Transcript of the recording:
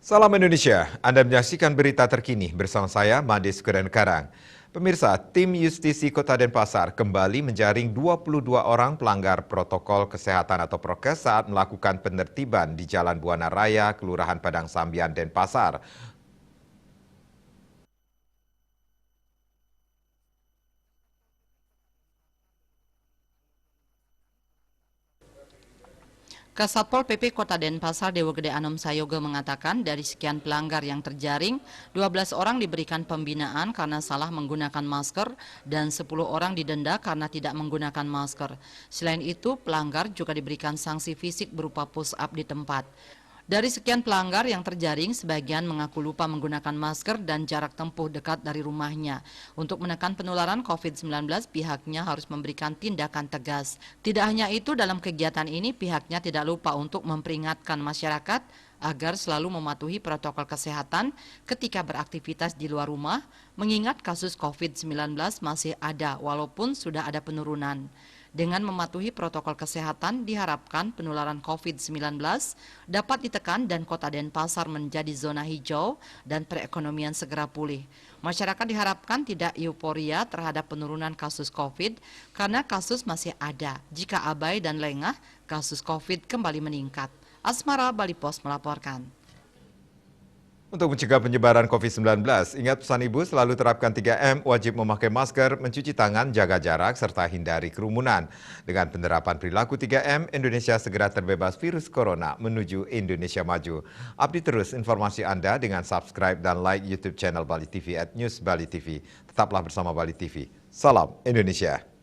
Salam Indonesia, Anda menyaksikan berita terkini bersama saya, Mades Kudankarang. Pemirsa, tim Justisi Kota Denpasar kembali menjaring 22 orang pelanggar protokol kesehatan atau prokes saat melakukan penertiban di Jalan Buana Raya, Kelurahan Padang Sambian, Denpasar. Kasatpol PP Kota Denpasar Dewa Gede Anom Sayoga mengatakan dari sekian pelanggar yang terjaring, 12 orang diberikan pembinaan karena salah menggunakan masker dan 10 orang didenda karena tidak menggunakan masker. Selain itu, pelanggar juga diberikan sanksi fisik berupa push up di tempat. Dari sekian pelanggar yang terjaring, sebagian mengaku lupa menggunakan masker dan jarak tempuh dekat dari rumahnya. Untuk menekan penularan COVID-19, pihaknya harus memberikan tindakan tegas. Tidak hanya itu, dalam kegiatan ini pihaknya tidak lupa untuk memperingatkan masyarakat agar selalu mematuhi protokol kesehatan ketika beraktivitas di luar rumah, mengingat kasus COVID-19 masih ada walaupun sudah ada penurunan. Dengan mematuhi protokol kesehatan, diharapkan penularan COVID-19 dapat ditekan dan Kota Denpasar menjadi zona hijau dan perekonomian segera pulih. Masyarakat diharapkan tidak euforia terhadap penurunan kasus COVID karena kasus masih ada. Jika abai dan lengah, kasus COVID kembali meningkat. Asmara Bali Pos melaporkan. Untuk mencegah penyebaran COVID-19, ingat pesan Ibu selalu terapkan 3M, wajib memakai masker, mencuci tangan, jaga jarak, serta hindari kerumunan. Dengan penerapan perilaku 3M, Indonesia segera terbebas virus corona menuju Indonesia maju. Update terus informasi Anda dengan subscribe dan like YouTube channel Bali TV @newsbali TV. Tetaplah bersama Bali TV. Salam Indonesia.